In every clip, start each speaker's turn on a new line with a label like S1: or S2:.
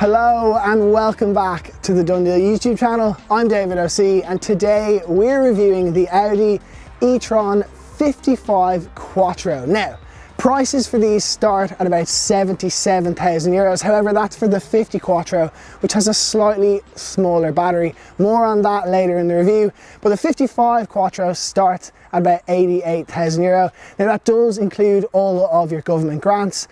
S1: Hello and welcome back to the DoneDeal YouTube channel. I'm David OC and today we're reviewing the Audi e-Tron 55 Quattro. Now, prices for these start at about 77,000 euros. However, that's for the 50 Quattro, which has a slightly smaller battery. More on that later in the review. But the 55 Quattro starts at about 88,000 euro. Now that does include all of your government grants.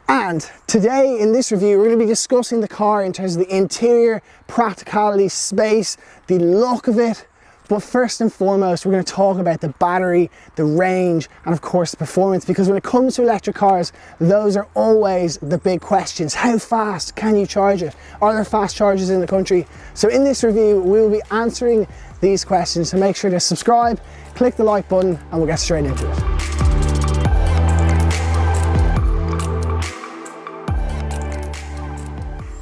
S1: And today in this review, we're going to be discussing the car in terms of the interior, practicality, space, the look of it. But first and foremost, we're going to talk about the battery, the range, and of course the performance, because when it comes to electric cars, those are always the big questions. How fast can you charge it? Are there fast chargers in the country? So in this review, we will be answering these questions. So make sure to subscribe, click the like button, and we'll get straight into it.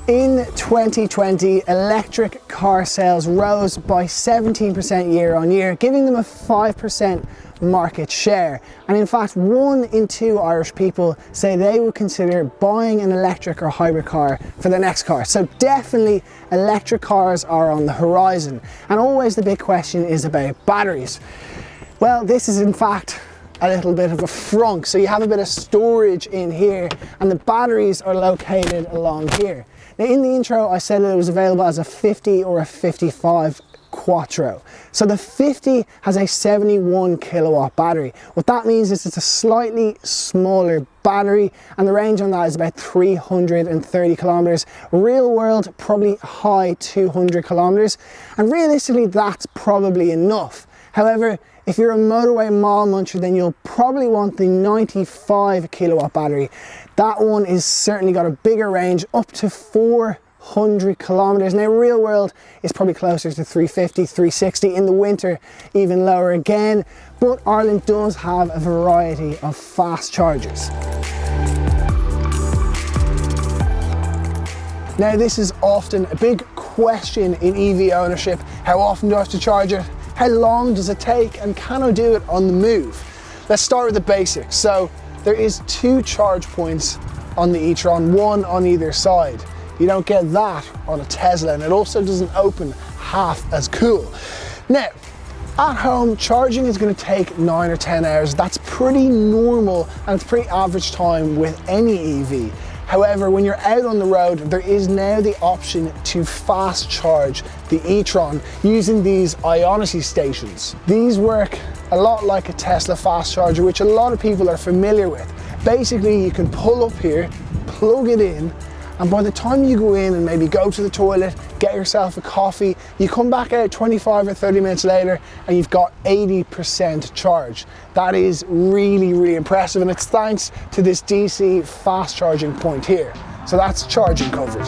S1: In 2020, electric car sales rose by 17% year on year, giving them a 5% market share. And in fact, 1 in 2 Irish people say they would consider buying an electric or hybrid car for their next car. So definitely electric cars are on the horizon. And always the big question is about batteries. Well, this is in fact a little bit of a frunk. So you have a bit of storage in here and the batteries are located along here. Now in the intro I said that it was available as a 50 or a 55 Quattro. So the 50 has a 71 kilowatt battery. What that means is it's a slightly smaller battery and the range on that is about 330 kilometers. Real world, probably high 200 kilometers. And realistically, that's probably enough. However, if you're a motorway mile muncher, then you'll probably want the 95 kilowatt battery. That one is certainly got a bigger range, up to 400 kilometers. Now, real world is probably closer to 350, 360. In the winter, even lower again. But Ireland does have a variety of fast chargers. Now, this is often a big question in EV ownership. How often do I have to charge it? How long does it take, and can I do it on the move? Let's start with the basics. So there is 2 charge points on the e-Tron, 1 on either side. You don't get that on a Tesla, and it also doesn't open half as cool. Now, at home, charging is going to take 9 or 10 hours. That's pretty normal and it's pretty average time with any EV. However, when you're out on the road, there is now the option to fast charge the e-Tron using these Ionity stations. These work a lot like a Tesla fast charger, which a lot of people are familiar with. Basically, you can pull up here, plug it in, and by the time you go in and maybe go to the toilet, get yourself a coffee, you come back out 25 or 30 minutes later and you've got 80% charge. That is really, really impressive, and it's thanks to this DC fast charging point here. So that's charging covered.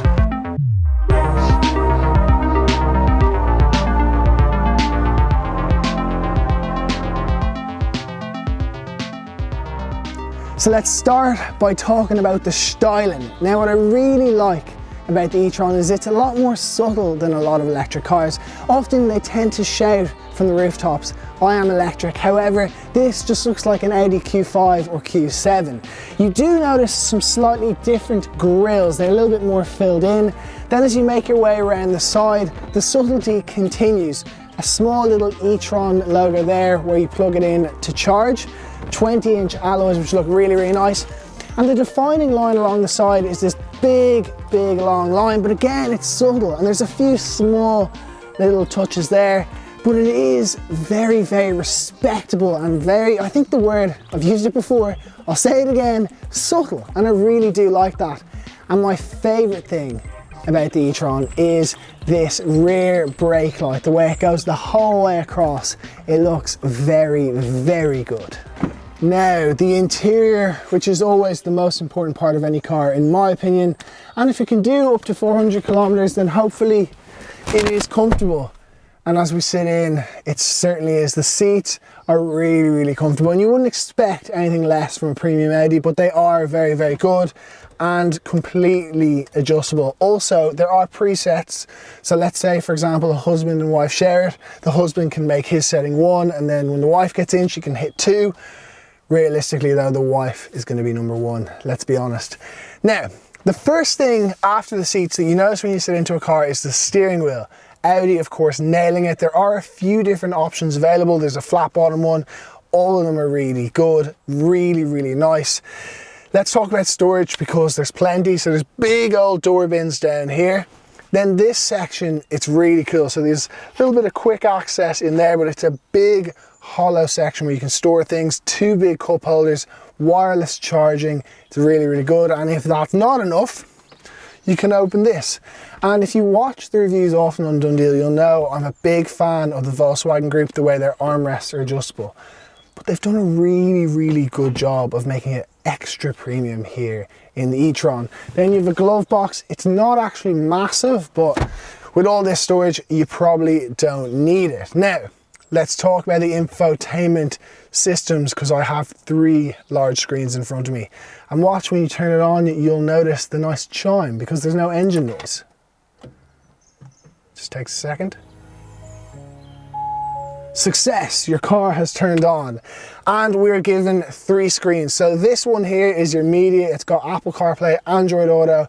S1: So let's start by talking about the styling. Now, what I really like about the e-Tron is it's a lot more subtle than a lot of electric cars. Often they tend to shout from the rooftops, I am electric. However, this just looks like an Audi Q5 or Q7. You do notice some slightly different grills. They're a little bit more filled in. Then as you make your way around the side, the subtlety continues. A small little e-Tron logo there where you plug it in to charge. 20-inch alloys which look really, really nice. And the defining line along the side is this big long line, but again, it's subtle and there's a few small little touches there, but it is very, very respectable and very, I think the word, I've used it before, I'll say it again, subtle, and I really do like that. And my favorite thing about the e-Tron is this rear brake light, the way it goes the whole way across. It looks very, very good. Now, the interior, which is always the most important part of any car in my opinion, and if you can do up to 400 kilometers, then hopefully it is comfortable. And as we sit in, it certainly is. The seats are really, really comfortable, and you wouldn't expect anything less from a premium Audi, but they are very, very good and completely adjustable. Also, there are presets. So let's say, for example, a husband and wife share it. The husband can make his setting 1, and then when the wife gets in, she can hit 2. Realistically though, the wife is going to be number 1, let's be honest. Now, The first thing after the seats that you notice when you sit into a car is the steering wheel. Audi, of course, nailing it. There are a few different options available. There's a flat bottom one. All of them are really good, really, really nice. Let's talk about storage because there's plenty. So there's big old door bins down here. Then this section, it's really cool. So there's a little bit of quick access in there, but it's a big hollow section where you can store things, 2 big cup holders, wireless charging. It's really, really good. And if that's not enough, you can open this. And if you watch the reviews often on DoneDeal, you'll know I'm a big fan of the Volkswagen Group, the way their armrests are adjustable. But they've done a really, really good job of making it extra premium here in the e-Tron. Then you have a glove box. It's not actually massive, but with all this storage, you probably don't need it. Now, let's talk about the infotainment systems because I have 3 large screens in front of me. And watch when you turn it on, you'll notice the nice chime because there's no engine noise. Just takes a second. Success, your car has turned on. And we're given 3 screens. So this one here is your media. It's got Apple CarPlay, Android Auto.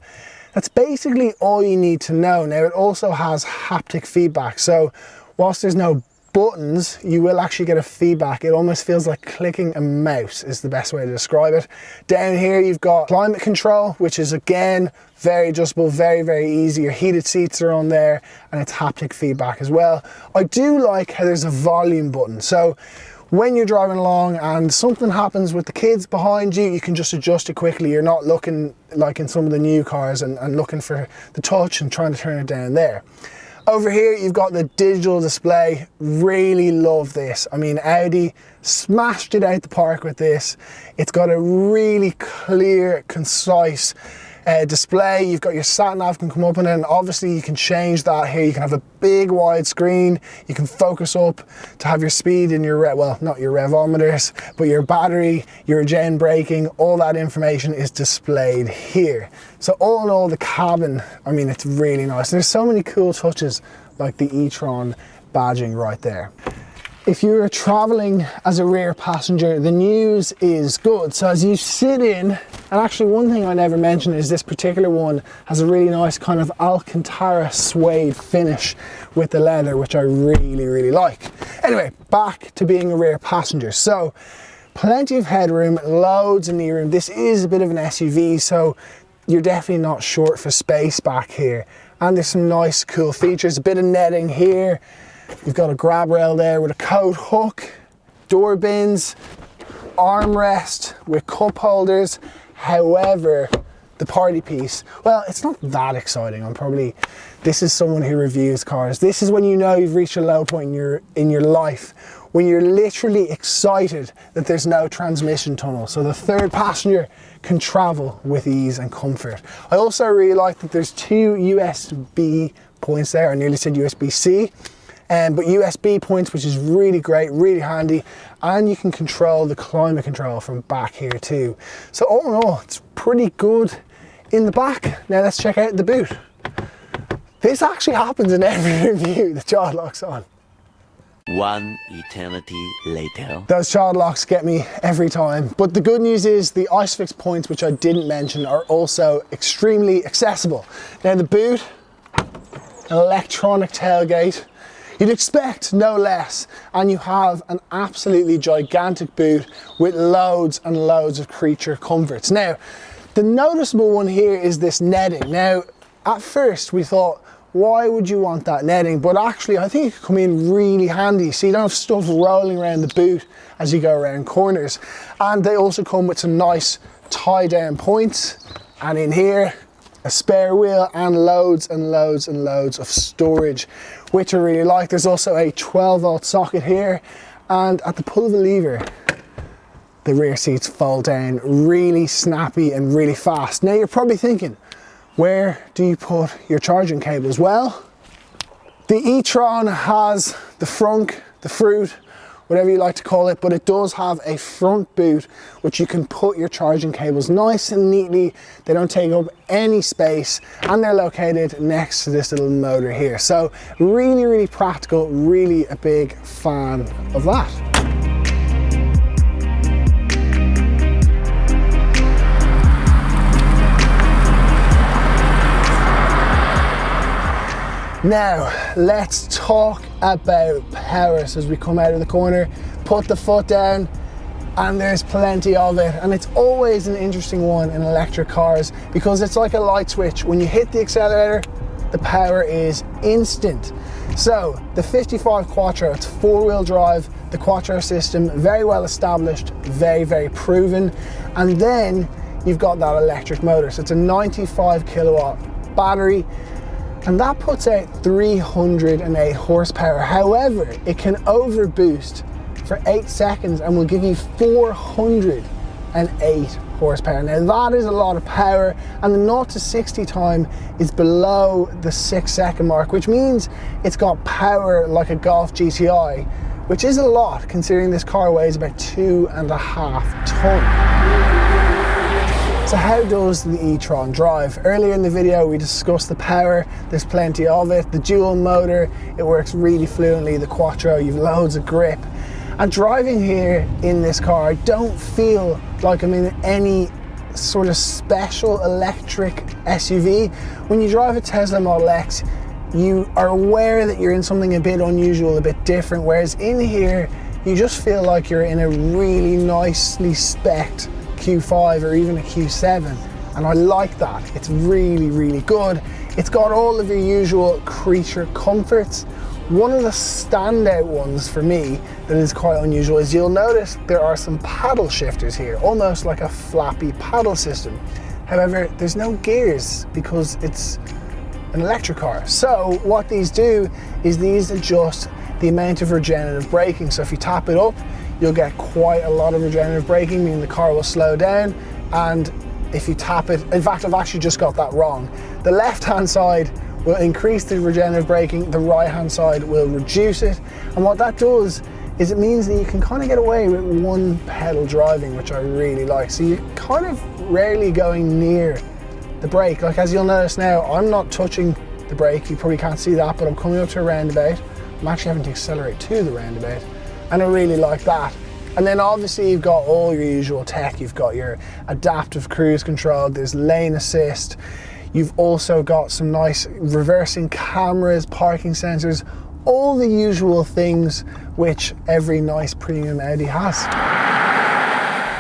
S1: That's basically all you need to know. Now it also has haptic feedback. So whilst there's no buttons, you will actually get a feedback. It almost feels like clicking a mouse is the best way to describe it. Down here you've got climate control, which is again very adjustable, very, very easy. Your heated seats are on there and it's haptic feedback as well. I do like how there's a volume button. So when you're driving along and something happens with the kids behind you, you can just adjust it quickly. You're not looking like in some of the new cars and looking for the touch and trying to turn it down there. Over here, you've got the digital display. Really love this. I mean, Audi smashed it out the park with this. It's got a really clear, concise display. You've got your sat nav can come up and then obviously you can change that here. You can have a big wide screen. You can focus up to have your speed in your, well, not your revometers, but your battery, your gen braking, all that information is displayed here. So all in all, the cabin, I mean, it's really nice. There's so many cool touches like the e-Tron badging right there. If you're traveling as a rear passenger, the news is good. So as you sit in, and actually one thing I never mentioned is this particular one has a really nice kind of Alcantara suede finish with the leather, which I really, really like. Anyway, back to being a rear passenger. So plenty of headroom, loads of knee room. This is a bit of an SUV, so you're definitely not short for space back here. And there's some nice, cool features, a bit of netting here. You've got a grab rail there with a coat hook, door bins, armrest with cup holders. However, the party piece, well, it's not that exciting. This is someone who reviews cars. This is when you know you've reached a low point in your life, when you're literally excited that there's no transmission tunnel. So the third passenger can travel with ease and comfort. I also really like that there's 2 USB points there. I nearly said USB-C. But USB points, which is really great, really handy, and you can control the climate control from back here too. So all in all, it's pretty good in the back. Now let's check out the boot. This actually happens in every review, the child lock's on.
S2: One eternity later.
S1: Those child locks get me every time. But the good news is the ISOFIX points, which I didn't mention, are also extremely accessible. Now the boot, an electronic tailgate, you'd expect no less, and you have an absolutely gigantic boot with loads and loads of creature comforts. Now, the noticeable one here is this netting. Now, at first we thought, why would you want that netting? But actually, I think it could come in really handy, so you don't have stuff rolling around the boot as you go around corners. And they also come with some nice tie-down points, and in here, a spare wheel and loads and loads and loads of storage, which I really like. There's also a 12-volt socket here, and at the pull of a lever, the rear seats fold down really snappy and really fast. Now you're probably thinking, where do you put your charging cables? Well, the e-Tron has the frunk, the fruit, whatever you like to call it, but it does have a front boot which you can put your charging cables nice and neatly. They don't take up any space, and they're located next to this little motor here. So really, really practical, really a big fan of that. Now, let's talk about power. So as we come out of the corner, put the foot down, and there's plenty of it. And it's always an interesting one in electric cars because it's like a light switch. When you hit the accelerator, the power is instant. So the 55 Quattro, it's four-wheel drive. The Quattro system, very well established, very, very proven. And then you've got that electric motor. So it's a 95 kilowatt battery, and that puts out 308 horsepower. However, it can overboost for 8 seconds and will give you 408 horsepower. Now that is a lot of power, and the 0 to 60 time is below the 6-second mark, which means it's got power like a Golf GTI, which is a lot considering this car weighs about 2.5 tons. So how does the e-Tron drive? Earlier in the video we discussed the power, there's plenty of it. The dual motor, it works really fluently. The Quattro, you've loads of grip. And driving here in this car, I don't feel like I'm in any sort of special electric SUV. When you drive a Tesla Model X, you are aware that you're in something a bit unusual, a bit different, whereas in here, you just feel like you're in a really nicely spec'd Q5 or even a Q7, and I like that. It's really, really good. It's got all of your usual creature comforts. One of the standout ones for me that is quite unusual is you'll notice there are some paddle shifters here, almost like a flappy paddle system. However, there's no gears because it's an electric car. So what these do is these adjust the amount of regenerative braking. So if you tap it up, you'll get quite a lot of regenerative braking, meaning the car will slow down. And if you tap it, in fact, I've actually just got that wrong. The left-hand side will increase the regenerative braking, the right-hand side will reduce it. And what that does is it means that you can kind of get away with one pedal driving, which I really like. So you're kind of rarely going near the brake. Like as you'll notice now, I'm not touching the brake. You probably can't see that, but I'm coming up to a roundabout. I'm actually having to accelerate to the roundabout, and I really like that. And then obviously you've got all your usual tech. You've got your adaptive cruise control, there's lane assist. You've also got some nice reversing cameras, parking sensors, all the usual things which every nice premium Audi has.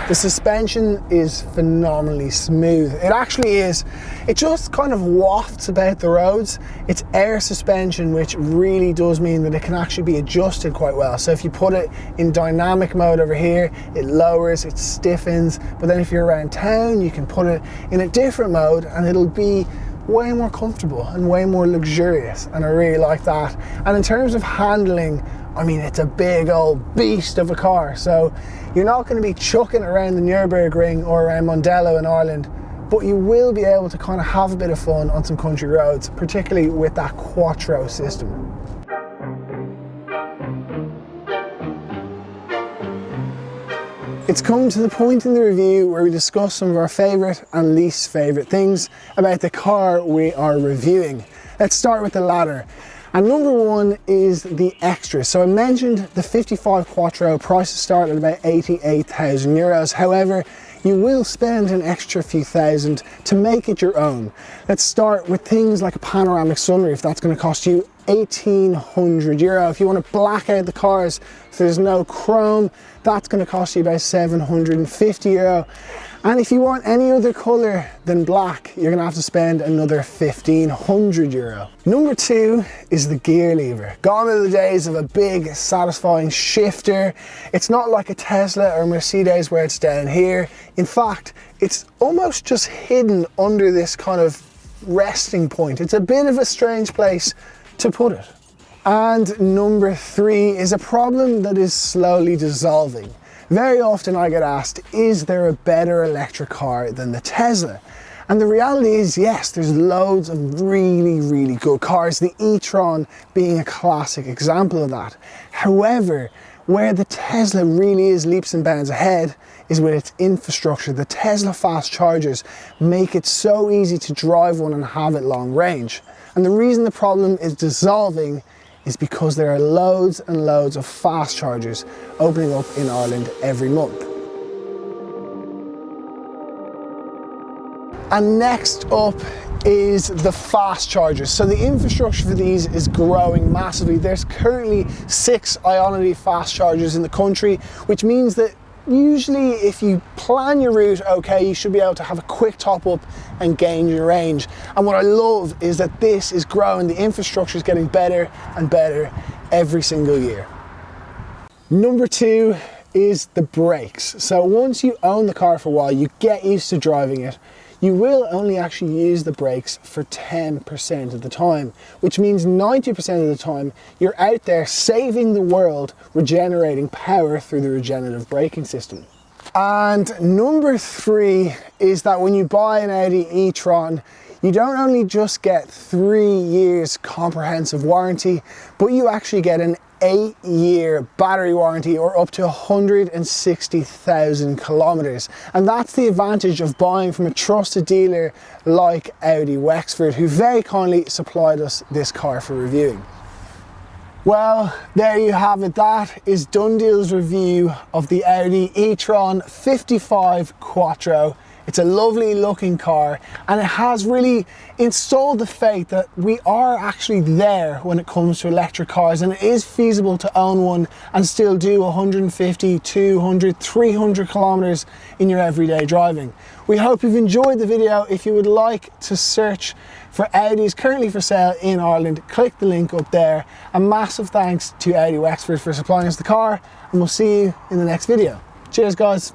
S1: The suspension is phenomenally smooth. It actually is. It just kind of wafts about the roads. It's air suspension, which really does mean that it can actually be adjusted quite well. So if you put it in dynamic mode over here, it lowers, it stiffens. But then if you're around town, you can put it in a different mode and it'll be way more comfortable and way more luxurious. And I really like that. And in terms of handling, I mean, it's a big old beast of a car. So you're not going to be chucking around the Nürburgring or around Mondello in Ireland, but you will be able to kind of have a bit of fun on some country roads, particularly with that Quattro system. It's come to the point in the review where we discuss some of our favourite and least favourite things about the car we are reviewing. Let's start with the latter. And number one is the extras. So I mentioned the 55 Quattro prices start at about 88,000 euros. However, you will spend an extra few thousand to make it your own. Let's start with things like a panoramic sunroof. That's going to cost you 1,800 euro. If you want to black out the cars so there's no chrome, that's going to cost you about 750 euro. And if you want any other colour than black, you're going to have to spend another 1,500 euro. Number two is the gear lever. Gone are the days of a big, satisfying shifter. It's not like a Tesla or Mercedes where it's down here. In fact, it's almost just hidden under this kind of resting point. It's a bit of a strange place to put it. And number three is a problem that is slowly dissolving. Very often I get asked, is there a better electric car than the Tesla? And the reality is, yes, there's loads of really, really good cars, the e-Tron being a classic example of that. However, where the Tesla really is leaps and bounds ahead is with its infrastructure. The Tesla fast chargers make it so easy to drive one and have it long range. And the reason the problem is dissolving is because there are loads and loads of fast chargers opening up in Ireland every month. And next up is the fast chargers. So the infrastructure for these is growing massively. There's currently 6 Ionity fast chargers in the country, which means that usually if you plan your route okay, you should be able to have a quick top up and gain your range. And what I love is that this is growing. The infrastructure is getting better and better every single year. Number 2 is the brakes. So once you own the car for a while, you get used to driving it, you will only actually use the brakes for 10% of the time, which means 90% of the time you're out there saving the world, regenerating power through the regenerative braking system. And number 3 is that when you buy an Audi e-Tron, you don't only just get 3 years comprehensive warranty, but you actually get an 8-year battery warranty, or up to 160,000 kilometers. And that's the advantage of buying from a trusted dealer like Audi Wexford, who very kindly supplied us this car for reviewing. Well, there you have it. That is DoneDeal's review of the Audi e-Tron 55 Quattro. It's a lovely looking car, and it has really installed the faith that we are actually there when it comes to electric cars, and it is feasible to own one and still do 150, 200, 300 kilometers in your everyday driving. We hope you've enjoyed the video. If you would like to search for Audis currently for sale in Ireland, click the link up there. A massive thanks to Audi Wexford for supplying us the car, and we'll see you in the next video. Cheers guys.